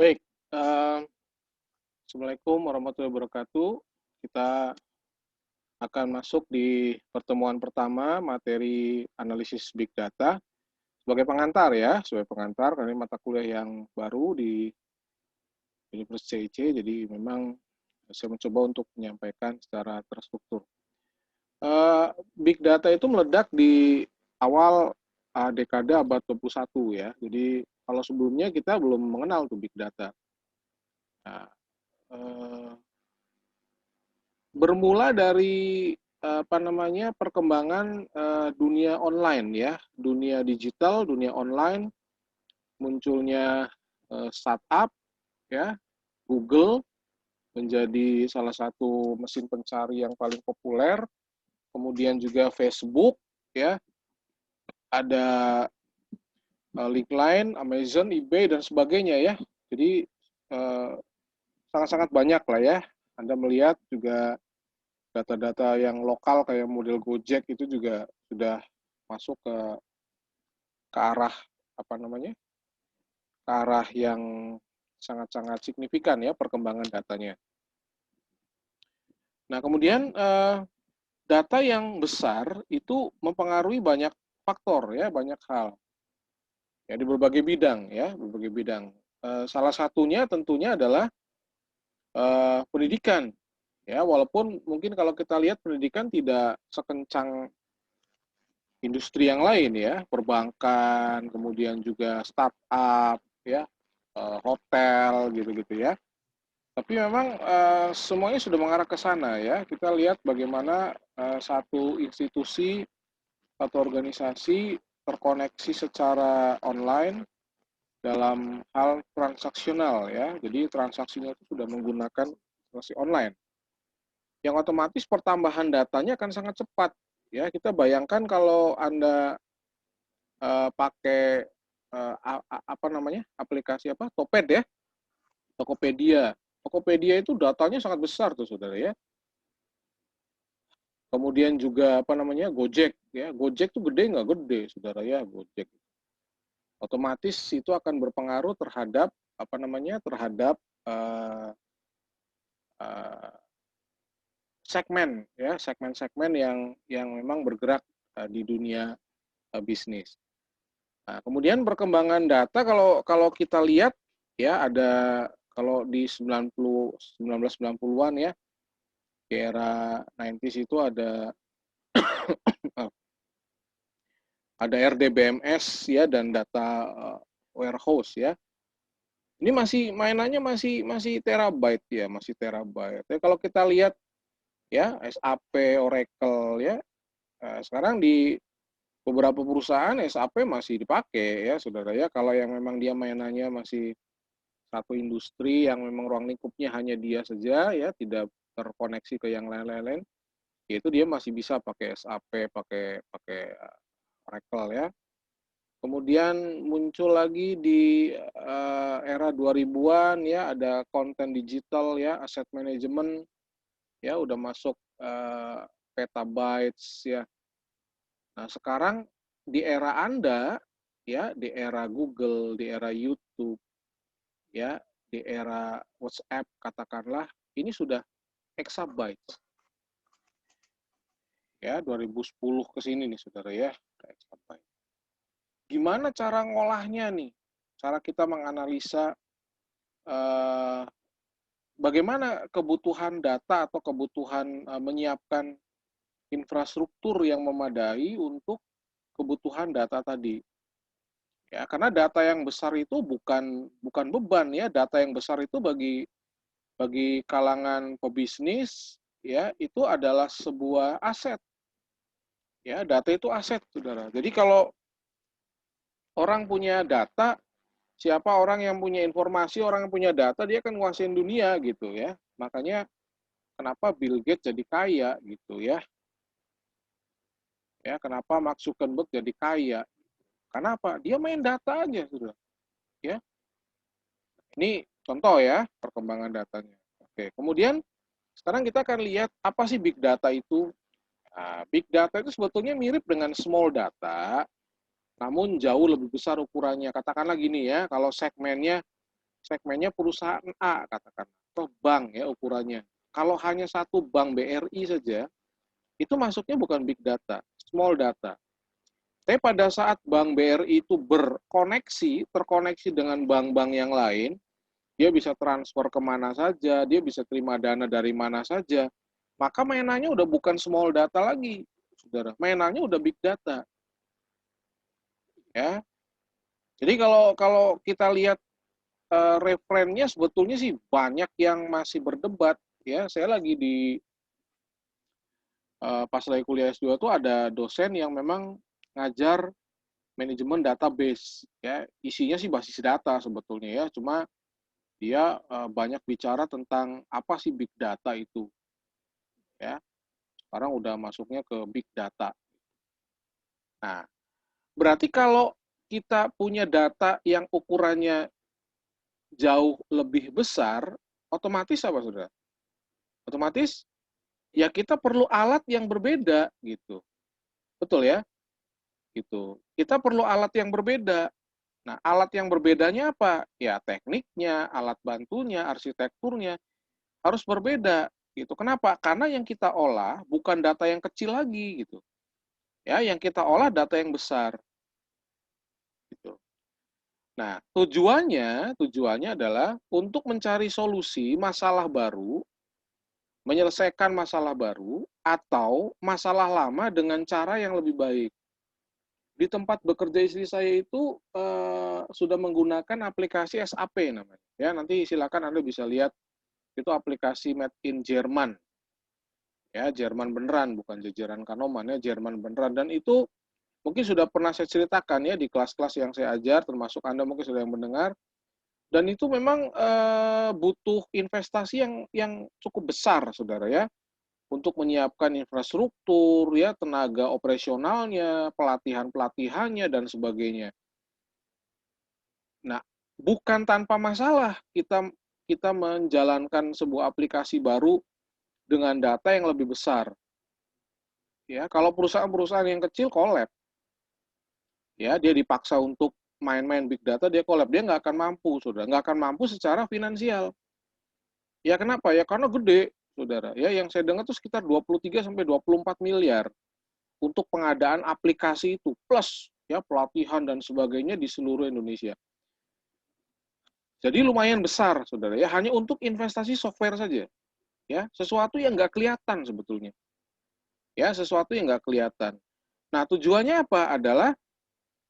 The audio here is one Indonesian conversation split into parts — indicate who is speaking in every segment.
Speaker 1: Baik, assalamualaikum warahmatullahi wabarakatuh. Kita akan masuk di pertemuan pertama materi analisis big data sebagai pengantar ya, sebagai pengantar karena ini mata kuliah yang baru di Universitas CIC, jadi memang saya mencoba untuk menyampaikan secara terstruktur. Big data itu meledak di awal dekade abad 21 ya. Jadi kalau sebelumnya kita belum mengenal tuh big data. Nah, eh, bermula dari perkembangan dunia online ya, dunia digital, dunia online, munculnya startup ya, Google menjadi salah satu mesin pencari yang paling populer, kemudian juga Facebook ya, ada LinkedIn, Amazon, eBay dan sebagainya ya. Jadi sangat-sangat banyak lah ya. Anda melihat juga data-data yang lokal kayak model Gojek itu juga sudah masuk ke arah apa namanya, ke arah yang sangat-sangat signifikan ya perkembangan datanya. Nah kemudian data yang besar itu mempengaruhi banyak faktor ya, banyak hal ya di berbagai bidang ya, berbagai bidang. Salah satunya tentunya adalah pendidikan ya, walaupun mungkin kalau kita lihat pendidikan tidak sekencang industri yang lain ya, perbankan, kemudian juga startup, ya, hotel gitu-gitu ya. Tapi memang semuanya sudah mengarah ke sana ya. Kita lihat bagaimana satu institusi, satu organisasi terkoneksi secara online dalam hal transaksional ya. Jadi transaksinya itu sudah menggunakan transaksi online. Yang otomatis pertambahan datanya akan sangat cepat. Ya, kita bayangkan kalau Anda pakai apa namanya, aplikasi apa, Toped ya, Tokopedia. Tokopedia itu datanya sangat besar tuh saudara ya. Kemudian juga apa namanya, Gojek ya, Gojek tuh gede nggak gede saudara ya, Gojek. Otomatis itu akan berpengaruh terhadap apa namanya, terhadap uh, uh, segmen ya, segmen-segmen yang memang bergerak di dunia bisnis. Nah, kemudian perkembangan data kalau kalau kita lihat ya ada kalau di 1990-an ya, di era 90s itu ada RDBMS ya dan data warehouse ya. Ini masih mainannya masih masih terabyte ya, masih terabyte. Ya, kalau kita lihat ya SAP, Oracle ya, sekarang di beberapa perusahaan SAP masih dipakai ya saudara ya. Kalau yang memang dia mainannya masih satu industri yang memang ruang lingkupnya hanya dia saja ya, tidak terkoneksi ke yang lain-lain, yaitu dia masih bisa pakai SAP, pakai pakai Oracle ya. Kemudian muncul lagi di era 2000-an ya, ada konten digital ya, aset manajemen ya udah masuk petabytes ya. Nah, sekarang di era Anda ya, di era Google, di era YouTube ya, di era WhatsApp katakanlah, ini sudah exabytes ya, 2010 ke sini nih saudara ya, exabyte. Gimana cara ngolahnya nih? Cara kita menganalisa eh, bagaimana kebutuhan data atau kebutuhan menyiapkan infrastruktur yang memadai untuk kebutuhan data tadi. Ya, karena data yang besar itu bukan beban ya, data yang besar itu bagi kalangan pebisnis ya itu adalah sebuah aset. Ya, data itu aset, Saudara. Jadi kalau orang punya data, siapa orang yang punya informasi, orang yang punya data, dia akan nguasain dunia gitu ya. Makanya kenapa Bill Gates jadi kaya gitu ya. Ya, kenapa Mark Zuckerberg jadi kaya? Karena apa? Dia main data aja, Saudara. Ya. Ini contoh ya perkembangan datanya. Oke, kemudian sekarang kita akan lihat apa sih big data itu. Nah, big data itu sebetulnya mirip dengan small data, namun jauh lebih besar ukurannya. Katakanlah gini ya, kalau segmennya segmennya perusahaan A katakan, atau bank ya ukurannya. Kalau hanya satu bank BRI saja, itu masuknya bukan big data, small data. Tapi pada saat bank BRI itu terkoneksi dengan bank-bank yang lain, dia bisa transfer kemana saja, dia bisa terima dana dari mana saja, maka mainannya udah bukan small data lagi, saudara. Mainannya udah big data. Ya, jadi kalau kita lihat referennya sebetulnya sih banyak yang masih berdebat. Ya, saya lagi pas lagi kuliah S2 tuh ada dosen yang memang ngajar manajemen database. Ya, isinya sih basis data sebetulnya ya, cuma dia banyak bicara tentang apa sih big data itu. Ya, sekarang udah masuknya ke big data. Nah, berarti kalau kita punya data yang ukurannya jauh lebih besar, otomatis apa, saudara? Otomatis ya kita perlu alat yang berbeda gitu. Betul ya? Gitu. Kita perlu alat yang berbeda. Nah, alat yang berbedanya apa? Ya tekniknya, alat bantunya, arsitekturnya harus berbeda gitu. Kenapa? Karena yang kita olah bukan data yang kecil lagi gitu. Ya, yang kita olah data yang besar gitu. Nah, tujuannya adalah untuk mencari solusi masalah baru, menyelesaikan masalah baru atau masalah lama dengan cara yang lebih baik. Di tempat bekerja istri saya itu sudah menggunakan aplikasi SAP namanya. Ya, nanti silakan Anda bisa lihat itu aplikasi made in Jerman. Ya, Jerman beneran, bukan jajaran Kanoman ya, Jerman beneran. Dan itu mungkin sudah pernah saya ceritakan ya di kelas-kelas yang saya ajar, termasuk Anda mungkin sudah yang mendengar. Dan itu memang butuh investasi yang cukup besar, saudara ya, untuk menyiapkan infrastruktur, ya, tenaga operasionalnya, pelatihan-pelatihannya dan sebagainya. Nah, bukan tanpa masalah kita kita menjalankan sebuah aplikasi baru dengan data yang lebih besar. Ya, kalau perusahaan-perusahaan yang kecil collab, ya dia dipaksa untuk main-main big data, dia collab, dia nggak akan mampu, saudara, nggak akan mampu secara finansial. Ya kenapa? Ya karena gede, saudara. Ya yang saya dengar itu sekitar 23 sampai 24 miliar untuk pengadaan aplikasi itu plus ya pelatihan dan sebagainya di seluruh Indonesia. Jadi lumayan besar, saudara. Ya hanya untuk investasi software saja. Ya sesuatu yang nggak kelihatan sebetulnya. Ya sesuatu yang nggak kelihatan. Nah tujuannya apa? Adalah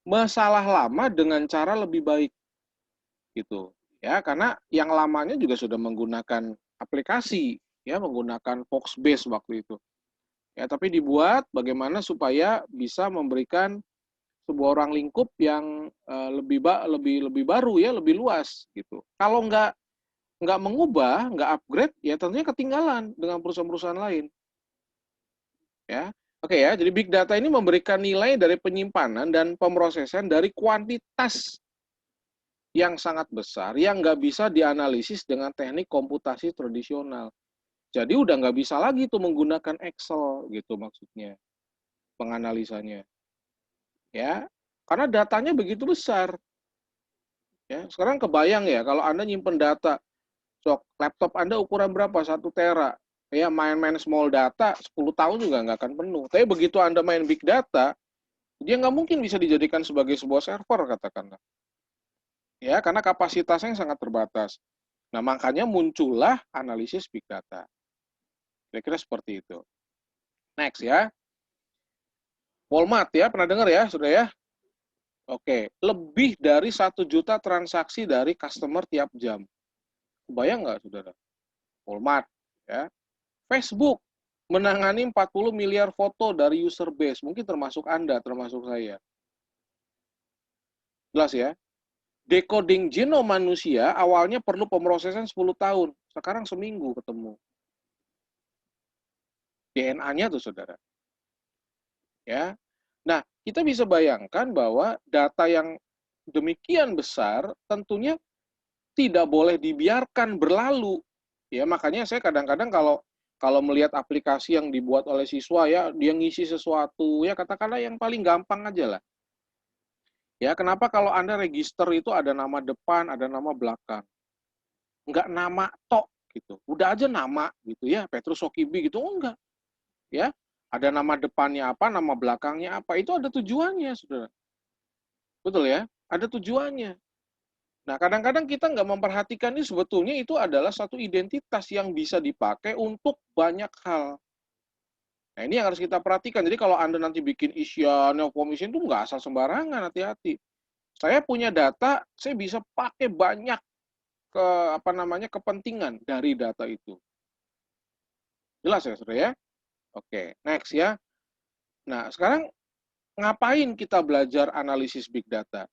Speaker 1: masalah lama dengan cara lebih baik gitu. Ya karena yang lamanya juga sudah menggunakan aplikasi, ya menggunakan Foxbase waktu itu. Ya, tapi dibuat bagaimana supaya bisa memberikan sebuah orang lingkup yang lebih baru ya, lebih luas gitu. Kalau nggak mengubah, nggak upgrade, ya tentunya ketinggalan dengan perusahaan-perusahaan lain. Ya, oke ya. Jadi big data ini memberikan nilai dari penyimpanan dan pemrosesan dari kuantitas yang sangat besar yang nggak bisa dianalisis dengan teknik komputasi tradisional. Jadi udah nggak bisa lagi tuh menggunakan Excel gitu maksudnya penganalisanya. Ya, karena datanya begitu besar. Ya, sekarang kebayang ya kalau Anda nyimpen data, sok laptop Anda ukuran berapa? 1 tera. Ya, main-main small data 10 tahun juga nggak akan penuh. Tapi begitu Anda main big data, dia nggak mungkin bisa dijadikan sebagai sebuah server katakanlah. Ya, karena kapasitasnya yang sangat terbatas. Nah, makanya muncullah analisis big data. Kira-kira seperti itu. Next ya. Walmart ya, pernah dengar ya, sudah ya? Oke, lebih dari 1 juta transaksi dari customer tiap jam. Kebayang nggak, saudara? Walmart, ya. Facebook menangani 40 miliar foto dari user base. Mungkin termasuk Anda, termasuk saya. Jelas ya? Decoding genom manusia awalnya perlu pemrosesan 10 tahun. Sekarang seminggu ketemu. DNA-nya tuh, saudara. Ya. Nah, kita bisa bayangkan bahwa data yang demikian besar tentunya tidak boleh dibiarkan berlalu. Ya, makanya saya kadang-kadang kalau melihat aplikasi yang dibuat oleh siswa ya, dia ngisi sesuatu ya katakanlah yang paling gampang aja lah. Ya, kenapa kalau Anda register itu ada nama depan, ada nama belakang? nggak nama tok gitu. Udah aja nama gitu ya, Petrus Sokibi gitu, oh enggak ya. Ada nama depannya apa, nama belakangnya apa, itu ada tujuannya, saudara. Betul ya? Ada tujuannya. Nah, kadang-kadang kita nggak memperhatikan ini sebetulnya itu adalah satu identitas yang bisa dipakai untuk banyak hal. Nah, ini yang harus kita perhatikan. Jadi kalau Anda nanti bikin isian, komisi itu nggak asal sembarangan, hati-hati. Saya punya data, saya bisa pakai banyak kepentingan dari data itu. Jelas ya, saudara ya? Oke, next ya. Nah, sekarang ngapain kita belajar analisis big data?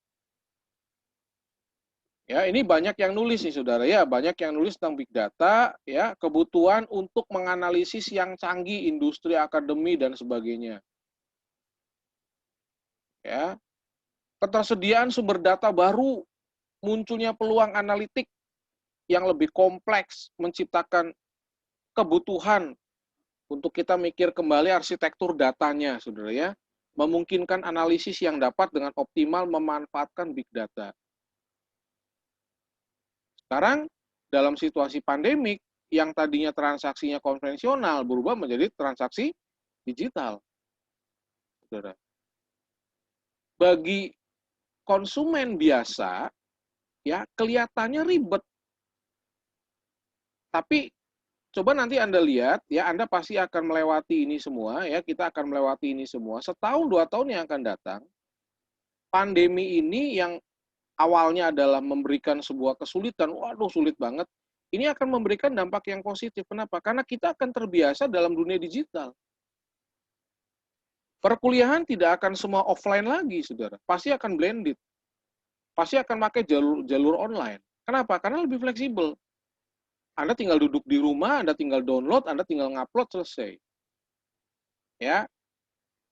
Speaker 1: Ya, ini banyak yang nulis nih saudara ya, banyak yang nulis tentang big data, ya, kebutuhan untuk menganalisis yang canggih, industri, akademi dan sebagainya. Ya, ketersediaan sumber data baru, munculnya peluang analitik yang lebih kompleks, menciptakan kebutuhan untuk kita mikir kembali arsitektur datanya, saudara ya, memungkinkan analisis yang dapat dengan optimal memanfaatkan big data. Sekarang dalam situasi pandemik yang tadinya transaksinya konvensional berubah menjadi transaksi digital. Saudara. Bagi konsumen biasa ya kelihatannya ribet. Tapi coba nanti Anda lihat ya, Anda pasti akan melewati ini semua ya, kita akan melewati ini semua setahun 2 tahun yang akan datang. Pandemi ini yang awalnya adalah memberikan sebuah kesulitan, waduh sulit banget. Ini akan memberikan dampak yang positif. Kenapa? Karena kita akan terbiasa dalam dunia digital. Perkuliahan tidak akan semua offline lagi, saudara. Pasti akan blended. Pasti akan pakai jalur online. Kenapa? Karena lebih fleksibel. Anda tinggal duduk di rumah, Anda tinggal download, Anda tinggal ngupload, selesai. Ya,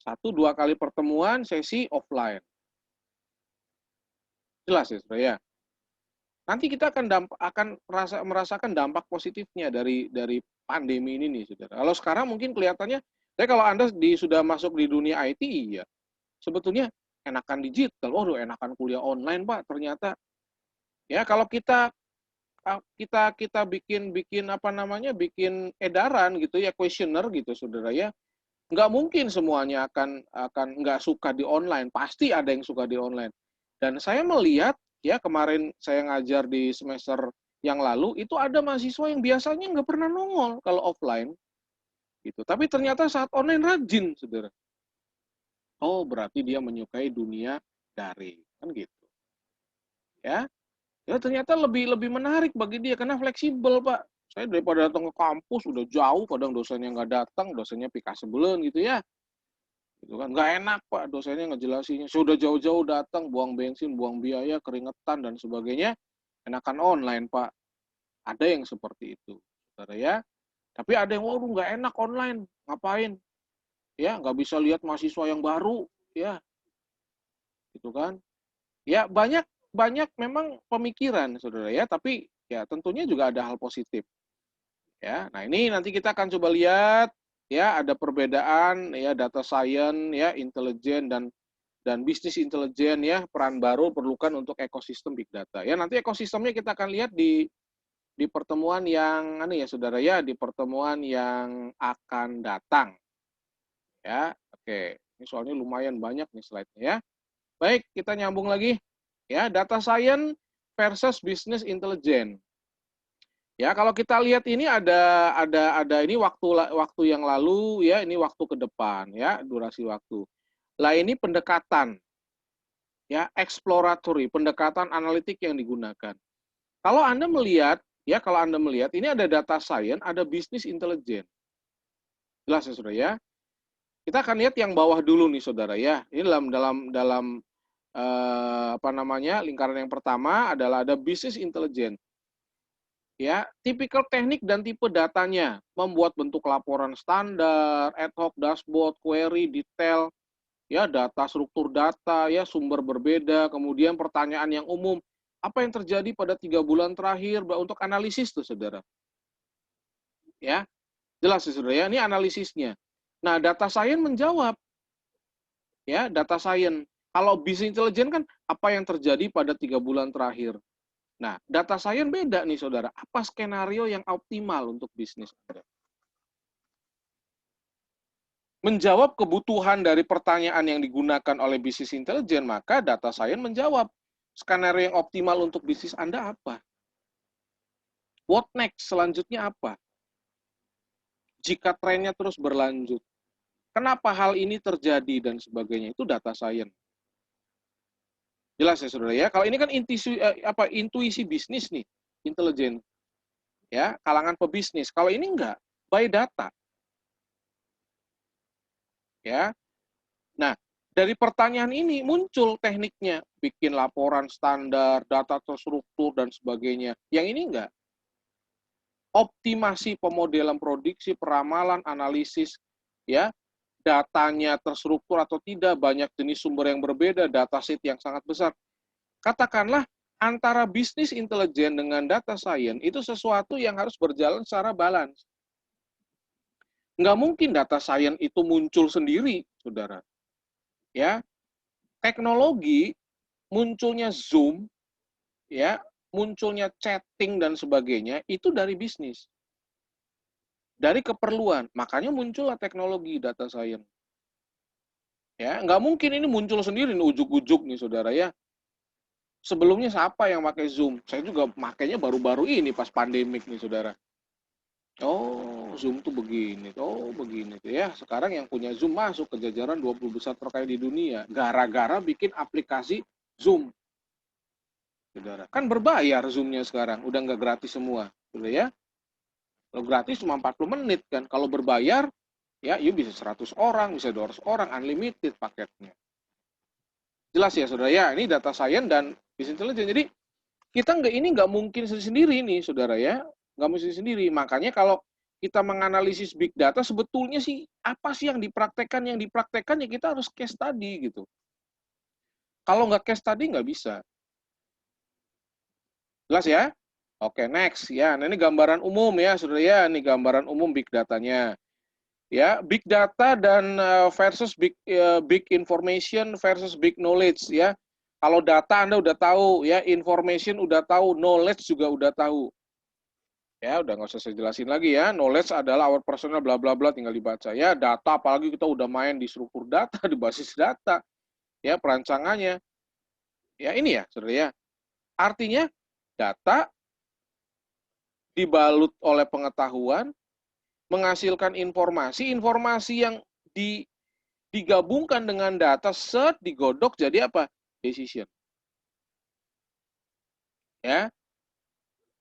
Speaker 1: 1-2 kali pertemuan, sesi offline. Jelas ya, saudara ya. Nanti kita akan merasakan dampak positifnya dari pandemi ini nih, saudara. Kalau sekarang mungkin kelihatannya, kalau Anda sudah masuk di dunia IT, iya. Sebetulnya enakan digital, waduh enakan kuliah online Pak, ternyata. Ya kalau kita bikin bikin edaran gitu ya, questionnaire gitu saudara ya, nggak mungkin semuanya akan nggak suka di online, pasti ada yang suka di online. Dan saya melihat ya, kemarin saya ngajar di semester yang lalu itu ada mahasiswa yang biasanya nggak pernah nongol kalau offline gitu, tapi ternyata saat online rajin saudara. Oh berarti dia menyukai dunia daring kan gitu ya. Ya ternyata lebih menarik bagi dia karena fleksibel Pak. Saya daripada datang ke kampus udah jauh, kadang dosennya nggak datang, dosennya pika sebelen gitu ya. Gitu kan nggak enak Pak, dosennya ngejelasinnya. Sudah jauh-jauh datang, buang bensin, buang biaya, keringetan dan sebagainya. Enakan online Pak. Ada yang seperti itu, saudara ya. Tapi ada yang waduh nggak enak online, ngapain? Ya nggak bisa lihat mahasiswa yang baru, ya gitu kan. Ya banyak banyak memang pemikiran saudara ya, tapi ya tentunya juga ada hal positif ya. Nah ini nanti kita akan coba lihat ya, ada perbedaan ya, data science ya, intelijen dan bisnis intelijen ya, peran baru perlukan untuk ekosistem big data ya. Nanti ekosistemnya kita akan lihat di pertemuan yang ya saudara ya, di pertemuan yang akan datang ya. Oke, ini soalnya lumayan banyak nih slide-nya ya. Baik, kita nyambung lagi ya, data science versus business intelligence. Ya, kalau kita lihat ini ada ini waktu yang lalu ya, ini waktu ke depan ya, durasi waktu. Lah ini pendekatan ya, exploratory, pendekatan analitik yang digunakan. Kalau Anda melihat ya, kalau Anda melihat ini ada data science, ada business intelligence. Jelas ya, Saudara ya. Kita akan lihat yang bawah dulu nih, Saudara ya. Ini dalam lingkaran yang pertama adalah ada business intelligence. Ya, tipikal teknik dan tipe datanya, membuat bentuk laporan standar, ad hoc dashboard, query, detail, ya data, struktur data, ya sumber berbeda, kemudian pertanyaan yang umum, apa yang terjadi pada 3 bulan terakhir untuk analisis tuh saudara. Ya, jelas ya saudara ya, ini analisisnya. Nah, data science menjawab, ya data science. Kalau business intelligence kan apa yang terjadi pada 3 bulan terakhir. Nah, data science beda nih, saudara. Apa skenario yang optimal untuk bisnis Anda? Menjawab kebutuhan dari pertanyaan yang digunakan oleh bisnis intelijen, maka data science menjawab skenario yang optimal untuk bisnis Anda apa? What next? Selanjutnya apa? Jika trennya terus berlanjut. Kenapa hal ini terjadi dan sebagainya? Itu data science. Jelas ya, saudara ya. Kalau ini kan intuisi bisnis nih, intelijen, ya, kalangan pebisnis. Kalau ini enggak, by data, ya. Nah, dari pertanyaan ini muncul tekniknya, bikin laporan standar, data terstruktur dan sebagainya. Yang ini enggak. Optimasi pemodelan prediksi, peramalan, analisis, ya, datanya terstruktur atau tidak, banyak jenis sumber yang berbeda, dataset yang sangat besar. Katakanlah antara bisnis intelijen dengan data science itu sesuatu yang harus berjalan secara balance. Nggak mungkin data science itu muncul sendiri, saudara. Ya, teknologi munculnya Zoom, ya, munculnya chatting dan sebagainya itu dari bisnis, dari keperluan. Makanya muncullah teknologi data science. Ya, nggak mungkin ini muncul sendiri nih ujuk-ujuk nih, saudara ya. Sebelumnya siapa yang pakai Zoom? Saya juga makainya baru-baru ini pas pandemik nih, saudara. Oh, Zoom tuh begini. Oh, begini tuh ya. Sekarang yang punya Zoom masuk ke jajaran 20 besar terkaya di dunia. Gara-gara bikin aplikasi Zoom. Saudara. Kan berbayar Zoom-nya sekarang. Udah nggak gratis semua. Saudara ya. Kalau gratis cuma 40 menit kan. Kalau berbayar, ya you bisa 100 orang, bisa 200 orang. Unlimited paketnya. Jelas ya, saudara ya. Ini data science dan business intelligence. Jadi, kita nggak mungkin sendiri nih, saudara ya. Nggak mungkin sendiri. Makanya kalau kita menganalisis big data, sebetulnya sih apa sih yang dipraktekkan ya kita harus case study gitu. Kalau nggak case study nggak bisa. Jelas ya? Oke, next ya. Nah, ini gambaran umum ya, saudara ya. Ini gambaran umum big datanya. Ya, big data dan versus big information versus big knowledge ya. Kalau data Anda udah tahu ya, information udah tahu, knowledge juga udah tahu. Ya, udah nggak usah saya jelasin lagi ya. Knowledge adalah our personal bla bla bla, tinggal dibaca ya. Data, apalagi kita udah main di struktur data, di basis data, ya perancangannya. Ya ini ya, saudara ya. Artinya data dibalut oleh pengetahuan, menghasilkan informasi yang digabungkan dengan data, set digodok jadi apa? Decision. Ya.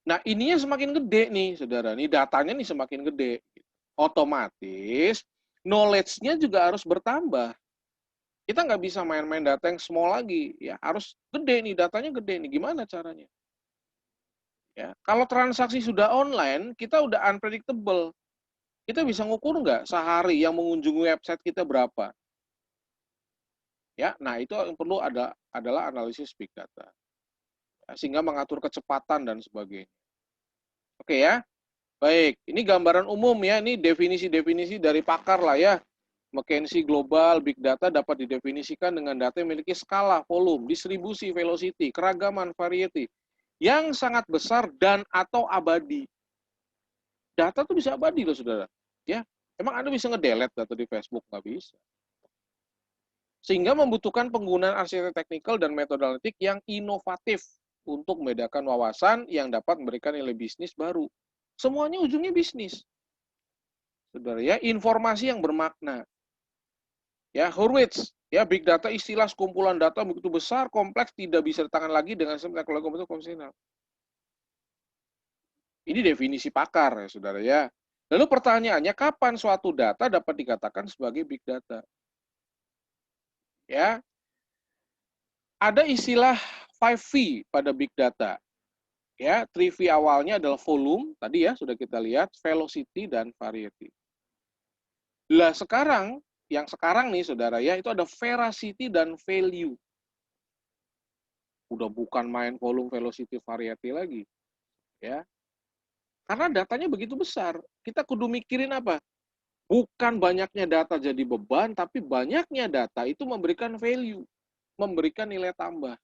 Speaker 1: Nah, ininya semakin gede nih, saudara. Nih datanya nih semakin gede. Otomatis knowledge-nya juga harus bertambah. Kita nggak bisa main-main data yang small lagi. Ya, harus gede nih, datanya gede nih. Gimana caranya? Ya, kalau transaksi sudah online, kita udah unpredictable. Kita bisa ngukur nggak sehari yang mengunjungi website kita berapa? Ya, nah itu yang perlu adalah analisis big data. Ya, sehingga mengatur kecepatan dan sebagainya. Oke ya. Baik, ini gambaran umum ya, ini definisi-definisi dari pakar lah ya. McKinsey Global Big Data dapat didefinisikan dengan data yang memiliki skala, volume, distribusi, velocity, keragaman, variety, yang sangat besar dan atau abadi. Data tuh bisa abadi loh, saudara. Ya, emang Anda bisa ngedelete data di Facebook? Nggak bisa. Sehingga membutuhkan penggunaan arsitektur teknikal dan metode analitik yang inovatif untuk membedakan wawasan yang dapat memberikan nilai bisnis baru. Semuanya ujungnya bisnis. Saudara ya, informasi yang bermakna. Ya, Hurwitz, ya big data istilah sekumpulan data begitu besar, kompleks, tidak bisa ditangan lagi dengan sistem teknologi komputer konvensional. Ini definisi pakar ya, saudara ya. Lalu pertanyaannya, kapan suatu data dapat dikatakan sebagai big data? Ya, ada istilah 5V pada big data. Ya, 3V awalnya adalah volume, tadi ya sudah kita lihat, velocity dan variety. Lah sekarang, yang sekarang nih saudara ya, itu ada veracity dan value. Udah bukan main volume, velocity, variety lagi. Ya. Karena datanya begitu besar. Kita kudu mikirin apa? Bukan banyaknya data jadi beban, tapi banyaknya data itu memberikan value, memberikan nilai tambah.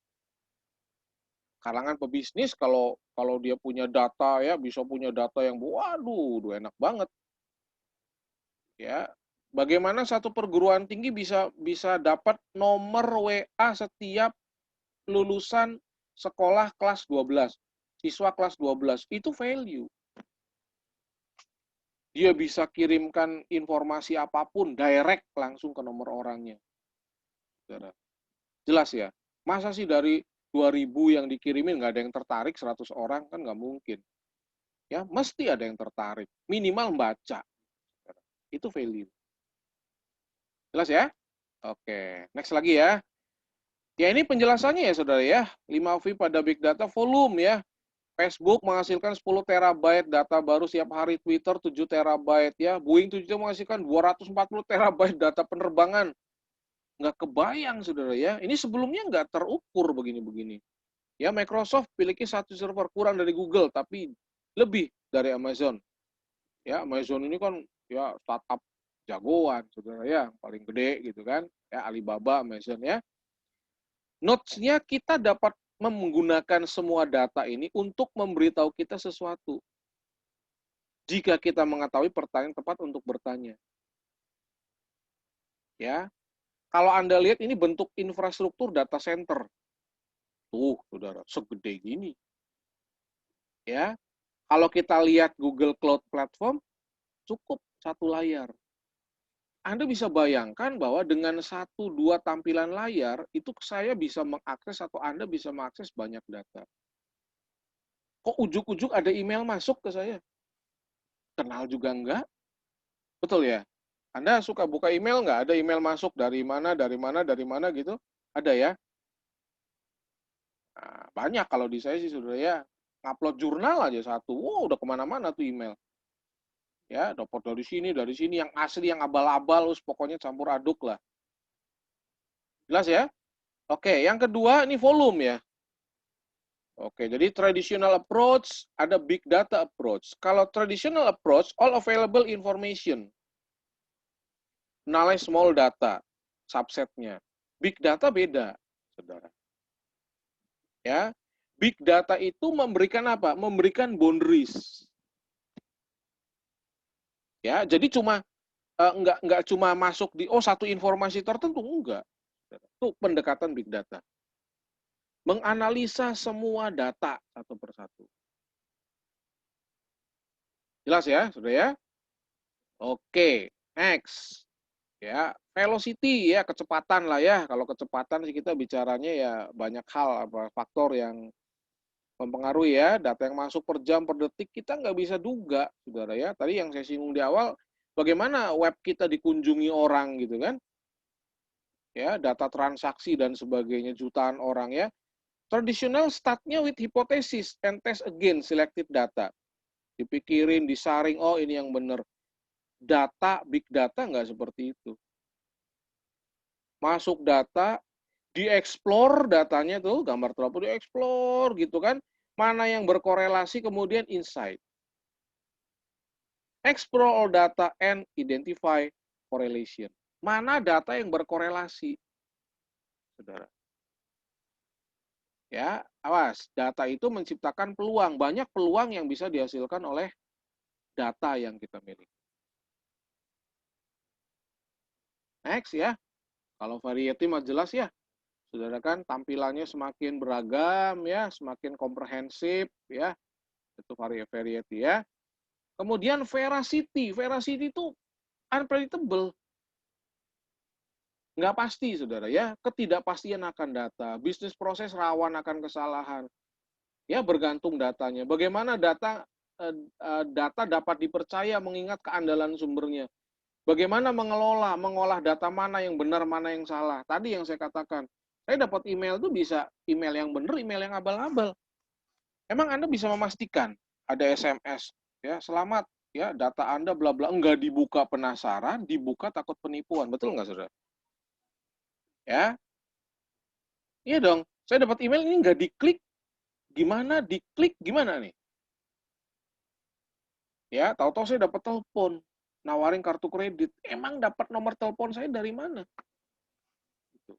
Speaker 1: kalangan pebisnis kalau dia punya data ya, bisa punya data yang waduh, enak banget. Ya. Bagaimana satu perguruan tinggi bisa dapat nomor WA setiap lulusan sekolah kelas 12, siswa kelas 12, itu value. Dia bisa kirimkan informasi apapun direct langsung ke nomor orangnya. Jelas ya? Masa sih dari 2000 yang dikirimin nggak ada yang tertarik, 100 orang kan nggak mungkin. Ya, mesti ada yang tertarik. Minimal baca. Itu value. Jelas ya? Oke, next lagi ya. Ya ini penjelasannya ya saudara ya. 5V pada big data volume ya. Facebook menghasilkan 10 terabyte data baru setiap hari, Twitter 7 terabyte ya. Boeing 7 menghasilkan 240 terabyte data penerbangan. Nggak kebayang saudara ya. Ini sebelumnya nggak terukur begini-begini. Ya, Microsoft memiliki satu server kurang dari Google, tapi lebih dari Amazon. Ya, Amazon ini kan ya startup jagoan saudara ya, paling gede gitu kan. Ya, Alibaba, Amazon ya. Notes-nya kita dapat menggunakan semua data ini untuk memberitahu kita sesuatu. Jika kita mengetahui pertanyaan tepat untuk bertanya. Ya. Kalau Anda lihat ini bentuk infrastruktur data center. Tuh, Saudara, segede gini. Ya. Kalau kita lihat Google Cloud Platform, cukup satu layar. Anda bisa bayangkan bahwa dengan 1-2 tampilan layar, itu saya bisa mengakses atau Anda bisa mengakses banyak data. Kok ujuk-ujuk ada email masuk ke saya? Kenal juga enggak? Betul ya? Anda suka buka email nggak? Ada email masuk dari mana, dari mana, dari mana gitu? Ada ya? Nah, banyak kalau di saya sih saudara ya. Ngupload jurnal aja satu, wow udah kemana-mana tuh email. Ya, dapat dari sini, yang asli, yang abal-abal, pokoknya campur aduk lah. Jelas ya? Oke, yang kedua ini volume ya. Oke, jadi traditional approach, ada big data approach. Kalau traditional approach, all available information. Knowledge small data, subsetnya. Big data beda, saudara. Ya, big data itu memberikan apa? Memberikan boundaries. Ya, jadi cuma nggak cuma masuk di satu informasi tertentu, enggak. Itu pendekatan big data. Menganalisa semua data satu persatu. Jelas ya, sudah ya? Oke, next. Ya, velocity ya, kecepatan lah ya. Kalau kecepatan sih kita bicaranya ya banyak hal, faktor yang mempengaruhi ya. Data yang masuk per jam, per detik, kita nggak bisa duga, saudara ya. Tadi yang saya singgung di awal, bagaimana web kita dikunjungi orang gitu kan. Ya, data transaksi dan sebagainya, jutaan orang ya. Traditional startnya with hypothesis and test again selected data. Dipikirin, disaring, ini yang benar. Data, big data nggak seperti itu. Masuk data, dieksplor datanya tuh, gambar terapur dieksplor gitu kan. Mana yang berkorelasi, kemudian insight. Explore all data and identify correlation. Mana data yang berkorelasi, saudara. Ya, awas, data itu menciptakan peluang. Banyak peluang yang bisa dihasilkan oleh data yang kita miliki. Next ya, kalau variety mah jelas ya. Saudara kan tampilannya semakin beragam ya, semakin komprehensif ya. Itu variety ya. Kemudian veracity. Veracity itu unpredictable. Nggak pasti, saudara ya. Ketidakpastian akan data. Bisnis proses rawan akan kesalahan. Ya, bergantung datanya. Bagaimana data dapat dipercaya mengingat keandalan sumbernya. Bagaimana mengolah data mana yang benar, mana yang salah. Tadi yang saya katakan, saya dapat email itu bisa email yang benar, email yang abal-abal. Emang Anda bisa memastikan ada SMS, ya, selamat, ya, data Anda bla bla, enggak dibuka penasaran, dibuka takut penipuan. Betul nggak, saudara? Ya, iya dong. Saya dapat email ini nggak diklik, gimana nih? Ya, tahu-tahu saya dapat telepon, nawarin kartu kredit. Emang dapat nomor telepon saya dari mana? Gitu.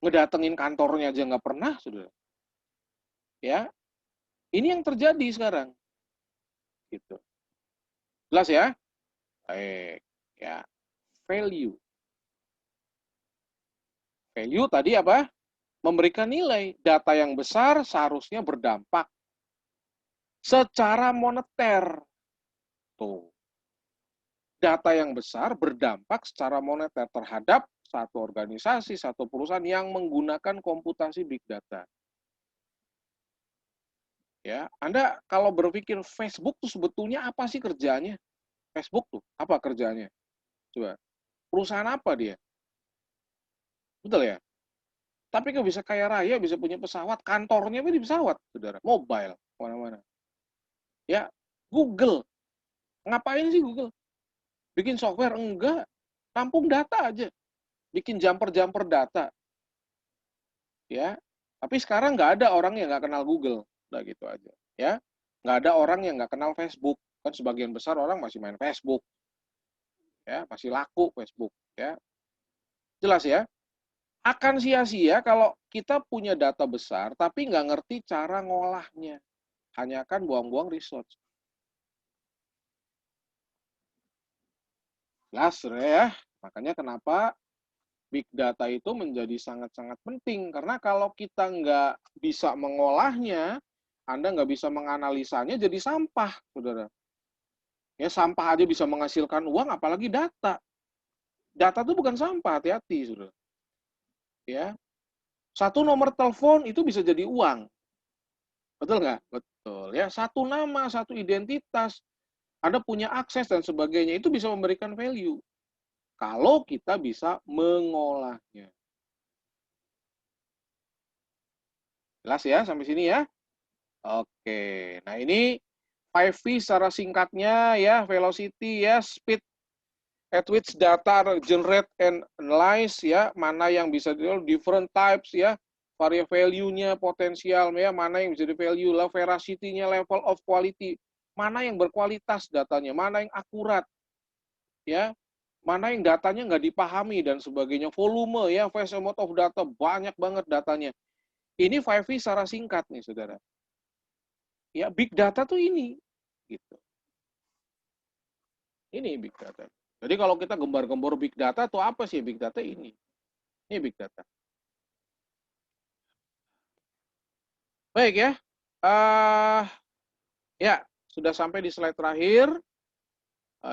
Speaker 1: Ngedatengin kantornya aja nggak pernah, saudara. Ya, ini yang terjadi sekarang. Gitu. Jelas ya? Baik. Ya, value. Value tadi apa? Memberikan nilai. Data yang besar seharusnya berdampak secara moneter. Tuh. Data yang besar berdampak secara moneter terhadap satu organisasi, satu perusahaan yang menggunakan komputasi big data. Ya, Anda kalau berpikir Facebook tuh sebetulnya apa sih kerjanya? Facebook tuh apa kerjanya? Coba, perusahaan apa dia? Betul ya? Tapi kok bisa kaya raya, bisa punya pesawat, kantornya di pesawat, saudara, mobile, mana-mana. Ya, Google. Ngapain sih Google? Bikin software? Enggak. Tampung data aja. Bikin jumper-jumper data. Ya, tapi sekarang nggak ada orang yang nggak kenal Google. Udah gitu aja. Ya, nggak ada orang yang nggak kenal Facebook. Kan sebagian besar orang masih main Facebook. Ya, masih laku Facebook. Ya, jelas ya. Akan sia-sia kalau kita punya data besar, tapi nggak ngerti cara ngolahnya. Hanya akan buang-buang resource. Jelas ya. Makanya kenapa big data itu menjadi sangat-sangat penting. Karena kalau kita nggak bisa mengolahnya, Anda nggak bisa menganalisanya, jadi sampah, saudara. Ya, sampah aja bisa menghasilkan uang, apalagi data. Data itu bukan sampah, hati-hati, saudara. Ya, satu nomor telepon itu bisa jadi uang. Betul nggak? Betul. Ya, satu nama, satu identitas, Anda punya akses dan sebagainya, itu bisa memberikan value. Kalau kita bisa mengolahnya. Jelas ya sampai sini ya? Oke. Nah, ini 5V secara singkatnya ya, velocity ya, speed at which data generate and analyze ya, mana yang bisa di different types ya, value-nya, potensial ya, mana yang bisa di value lah, veracity-nya, level of quality, mana yang berkualitas datanya, mana yang akurat ya, mana yang datanya nggak dipahami dan sebagainya, volume ya, vast amount of data, banyak banget datanya. Ini 5V secara singkat nih, saudara. Ya, big data tuh ini, gitu. Ini big data. Jadi kalau kita gembar-gembor big data tuh apa sih big data ini? Ini big data. Baik ya. Uh, ya, sudah sampai di slide terakhir.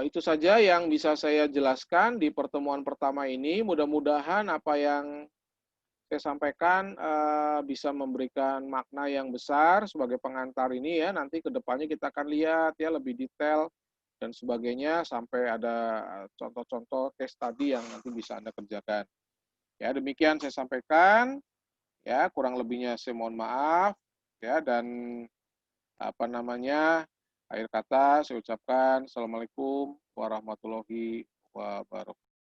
Speaker 1: Itu saja yang bisa saya jelaskan di pertemuan pertama ini. Mudah-mudahan apa yang saya sampaikan bisa memberikan makna yang besar sebagai pengantar ini ya. Nanti ke depannya kita akan lihat ya lebih detail dan sebagainya sampai ada contoh-contoh case study yang nanti bisa Anda kerjakan. Ya, demikian saya sampaikan. Ya, kurang lebihnya saya mohon maaf ya, dan apa namanya, akhir kata saya ucapkan Assalamualaikum warahmatullahi wabarakatuh.